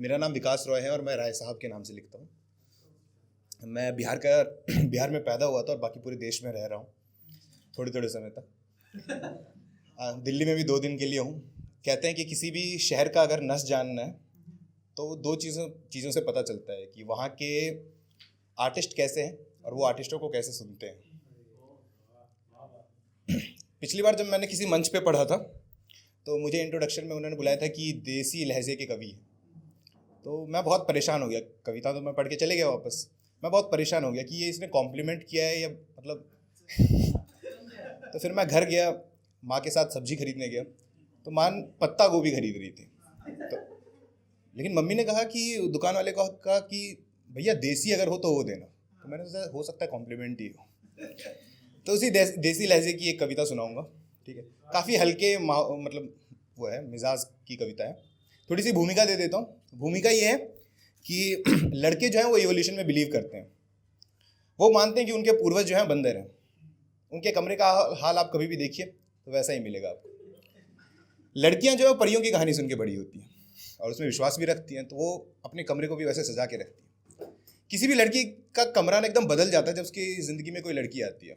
मेरा नाम विकास रॉय है और मैं राय साहब के नाम से लिखता हूँ। मैं बिहार में पैदा हुआ था और बाकी पूरे देश में रह रहा हूँ थोड़े समय तक। दिल्ली में भी 2 दिन के लिए हूँ। कहते हैं कि किसी भी शहर का अगर नस जानना है तो 2 चीज़ों से पता चलता है कि वहाँ के आर्टिस्ट कैसे हैं और वो आर्टिस्टों को कैसे सुनते हैं। पिछली बार जब मैंने किसी मंच पे पढ़ा था तो मुझे इंट्रोडक्शन में उन्होंने बुलाया था कि देसी लहजे के कवि हैं। तो मैं बहुत परेशान हो गया। कविता तो मैं पढ़ के चले गया वापस। मैं बहुत परेशान हो गया कि ये इसने कॉम्प्लीमेंट किया है या मतलब तो फिर मैं घर गया, माँ के साथ सब्जी खरीदने गया तो माँ पत्ता गोभी खरीद रही थी। तो लेकिन मम्मी ने कहा कि दुकान वाले को कहा कि भैया देसी अगर हो तो वो देना। तो मैंने सोचा हो सकता है कॉम्प्लीमेंट ही हो। तो उसी देसी लहजे की एक कविता सुनाऊंगा। ठीक है, काफ़ी हल्के मतलब वो है मिजाज की कविता है। थोड़ी सी भूमिका दे देता हूँ। भूमिका ये है कि लड़के जो हैं वो इवोल्यूशन में बिलीव करते हैं। वो मानते हैं कि उनके पूर्वज जो हैं बंदर हैं। उनके कमरे का हाल आप कभी भी देखिए तो वैसा ही मिलेगा आपको। लड़कियां जो है परियों की कहानी सुन के बड़ी होती हैं और उसमें विश्वास भी रखती हैं, तो वो अपने कमरे को भी वैसे सजा के रखती हैं। किसी भी लड़की का कमरा ना एकदम बदल जाता है जब उसकी ज़िंदगी में कोई लड़की आती है।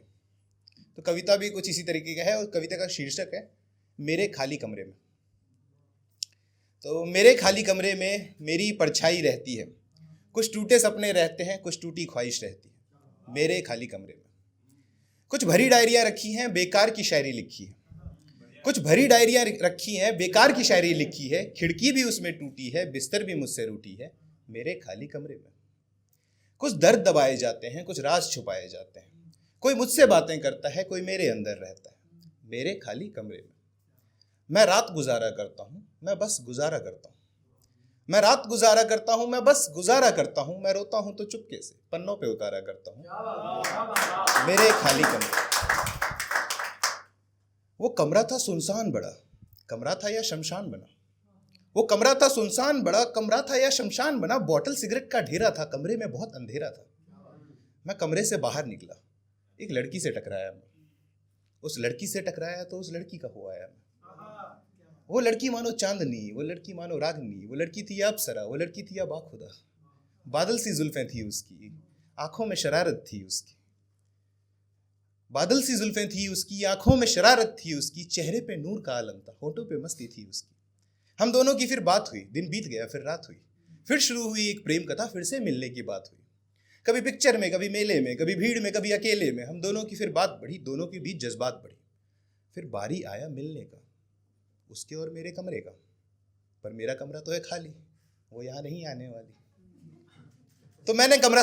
तो कविता भी कुछ इसी तरीके का है और कविता का शीर्षक है मेरे खाली कमरे में। तो मेरे खाली कमरे में मेरी परछाई रहती है, कुछ टूटे सपने रहते हैं, कुछ टूटी ख्वाहिश रहती है। मेरे खाली कमरे में कुछ भरी डायरियाँ रखी हैं, बेकार की शायरी लिखी है। कुछ भरी डायरियाँ रखी हैं, बेकार की शायरी लिखी है। खिड़की भी उसमें टूटी है, बिस्तर भी मुझसे रूठी है। मेरे खाली कमरे में कुछ दर्द दबाए जाते हैं, कुछ राज छुपाए जाते हैं। कोई मुझसे बातें करता है, कोई मेरे अंदर रहता है। मेरे खाली कमरे में मैं रात गुजारा करता हूँ, मैं बस गुजारा करता हूँ। मैं रात गुजारा करता हूँ, मैं बस गुजारा करता हूँ। मैं रोता हूँ तो चुपके से पन्नों पे उतारा करता हूँ। मेरे खाली कमरे। वो कमरा था सुनसान बड़ा, कमरा था या शमशान बना। वो कमरा था सुनसान बड़ा, कमरा था या शमशान बना। बॉटल सिगरेट का ढेरा था, कमरे में बहुत अंधेरा था। मैं कमरे से बाहर निकला, एक लड़की से टकराया मैं। उस लड़की से टकराया तो उस लड़की का हो आया मैं। वो लड़की मानो चांदनी, वो लड़की मानो रागनी। वो लड़की थी या अप्सरा, वो लड़की थी या बाखुदा। बादल सी जुल्फें थी उसकी, आंखों में शरारत थी उसकी। बादल सी जुल्फें थी उसकी, आंखों में शरारत थी उसकी। चेहरे पे नूर का आलम था, होठों पे मस्ती थी उसकी। हम दोनों की फिर बात हुई, दिन बीत गया फिर रात हुई। फिर शुरू हुई एक प्रेम कथा, फिर से मिलने की बात हुई। कभी पिक्चर में, कभी मेले में, कभी भीड़ में, कभी अकेले में। हम दोनों की फिर बात बढ़ी, दोनों के बीच जज्बात बढ़ी। फिर बारी आया मिलने का, उसके और मेरे कमरे का। पर मेरा कमरा तो है खाली, वो यहाँ नहीं आने वाली। तो मैंने कमरा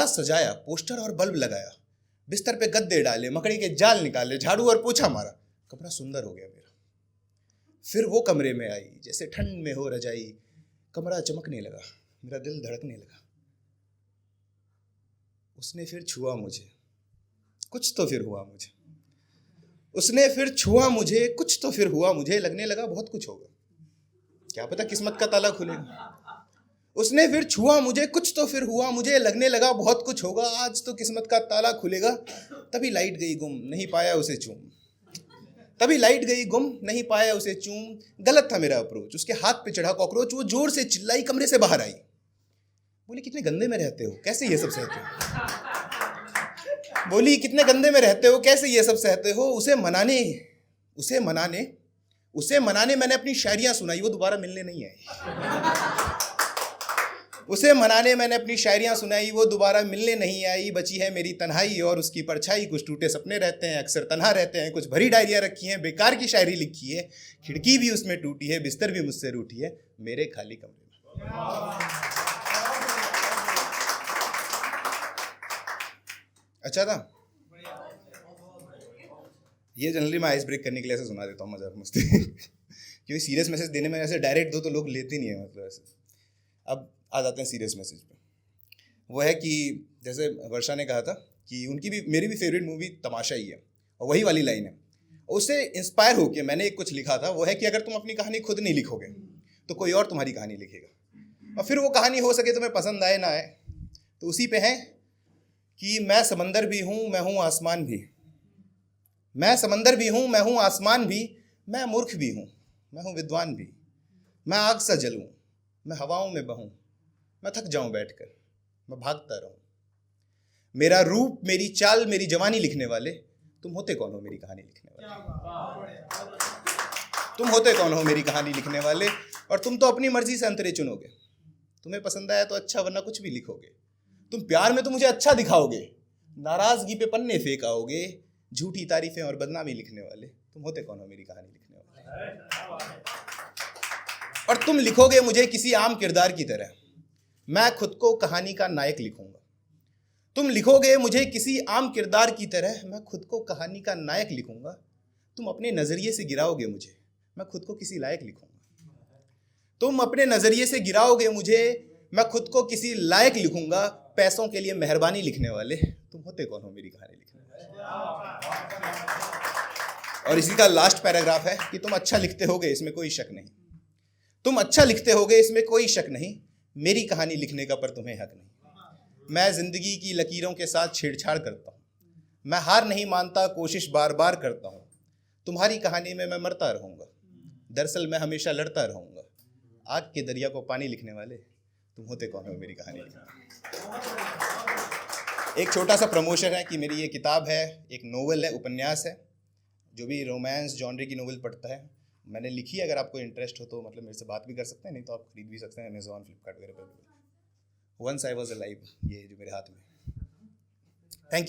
सजाया, पोस्टर और बल्ब लगाया, बिस्तर पे गद्दे डाले, मकड़ी के जाल निकाले, झाड़ू और पोछा मारा। कमरा सुंदर हो गया मेरा। फिर वो कमरे में आई जैसे ठंड में हो रजाई। कमरा चमकने लगा, मेरा दिल धड़कने लगा। उसने फिर छुआ मुझे, कुछ तो फिर हुआ मुझे। उसने फिर छुआ मुझे, कुछ तो फिर हुआ मुझे। लगने लगा बहुत कुछ होगा, क्या पता किस्मत का ताला खुलेगा। उसने फिर छुआ मुझे, कुछ तो फिर हुआ मुझे। लगने लगा बहुत कुछ होगा, आज तो किस्मत का ताला खुलेगा। तभी लाइट गई गुम, नहीं पाया उसे चूम। तभी लाइट गई गुम, नहीं पाया उसे चूम। गलत था मेरा अप्रोच, उसके हाथ पे चढ़ा कॉकरोच। वो जोर से चिल्लाई, कमरे से बाहर आई। बोली कितने गंदे में रहते हो, कैसे ये सब सहते हो। बोली कितने गंदे में रहते हो, कैसे ये सब सहते हो। उसे मनाने मैंने अपनी शायरियां सुनाई, वो दोबारा मिलने नहीं आई। उसे मनाने मैंने अपनी शायरियां सुनाई, वो दोबारा मिलने नहीं आई। बची है मेरी तन्हाई और उसकी परछाई। कुछ टूटे सपने रहते हैं, अक्सर तन्हा रहते हैं। कुछ भरी डायरियां रखी हैं, बेकार की शायरी लिखी है। खिड़की भी उसमें टूटी है, बिस्तर भी मुझसे रूठी है। मेरे खाली कमरे में। अच्छा था ये। जनरली मैं आइस ब्रेक करने के लिए ऐसे सुना देता हूँ, मजाक मस्ती। क्योंकि सीरियस मैसेज देने में ऐसे डायरेक्ट दो तो लोग लेते नहीं है, मतलब ऐसे। अब आ जाते हैं सीरियस मैसेज पे। वो है कि जैसे वर्षा ने कहा था कि उनकी भी मेरी भी फेवरेट मूवी तमाशा ही है, और वही वाली लाइन है। उससे इंस्पायर होकर मैंने एक कुछ लिखा था, वो है कि अगर तुम अपनी कहानी खुद नहीं लिखोगे तो कोई और तुम्हारी कहानी लिखेगा। और फिर वो कहानी हो सके तुम्हें पसंद आए ना आए, तो उसी पे है कि मैं समंदर भी हूँ, मैं हूँ आसमान भी। मैं समंदर भी हूँ, मैं हूँ आसमान भी। मैं मूर्ख भी हूँ, मैं हूँ विद्वान भी। मैं आग सा जलूँ, मैं हवाओं में बहूं, मैं थक जाऊं बैठकर, मैं भागता रहूं। मेरा रूप, मेरी चाल, मेरी जवानी लिखने वाले, तुम होते कौन हो मेरी कहानी लिखने वाले? तुम होते कौन हो मेरी कहानी लिखने वाले? और तुम तो अपनी मर्जी से अंतरे चुनोगे। तुम्हें पसंद आया तो अच्छा, वरना कुछ भी लिखोगे। तुम प्यार में तो मुझे अच्छा दिखाओगे, नाराजगी पे पन्ने फेंक आओगे। झूठी तारीफें और बदनामी लिखने वाले, तुम होते कौन हो मेरी कहानी लिखने वाले? और तुम लिखोगे मुझे किसी आम किरदार की तरह, मैं खुद को कहानी का नायक लिखूंगा। तुम लिखोगे मुझे किसी आम किरदार की तरह, मैं खुद को कहानी का नायक लिखूंगा। तुम अपने नजरिए से गिराओगे मुझे, मैं खुद को किसी लायक लिखूंगा। तुम अपने नजरिए से गिराओगे मुझे, मैं खुद को किसी लायक लिखूंगा। पैसों के लिए मेहरबानी लिखने वाले, तुम होते कौन हो मेरी कहानी लिखने वाले? और इसी का लास्ट पैराग्राफ है कि तुम अच्छा लिखते होगे, इसमें कोई शक नहीं। तुम अच्छा लिखते होगे, इसमें कोई शक नहीं। मेरी कहानी लिखने का पर तुम्हें हक नहीं। मैं जिंदगी की लकीरों के साथ छेड़छाड़ करता हूँ, मैं हार नहीं मानता, कोशिश बार बार करता हूँ। तुम्हारी कहानी में मैं मरता रहूँगा, दरअसल मैं हमेशा लड़ता रहूँगा। आग के दरिया को पानी लिखने वाले, तुम होते कौन हो मेरी कहानी लिखने वाले? एक छोटा सा प्रमोशन है कि मेरी ये किताब है, एक नोवेल है, उपन्यास है। जो भी रोमांस जॉनरे की नोवेल पढ़ता है, मैंने लिखी है। अगर आपको इंटरेस्ट हो तो मतलब मेरे से बात भी कर सकते हैं, नहीं तो आप खरीद भी सकते हैं अमेज़ॉन, फ्लिपकार्ट वगैरह पर। वंस आई वॉज अलाइव, ये जो मेरे हाथ में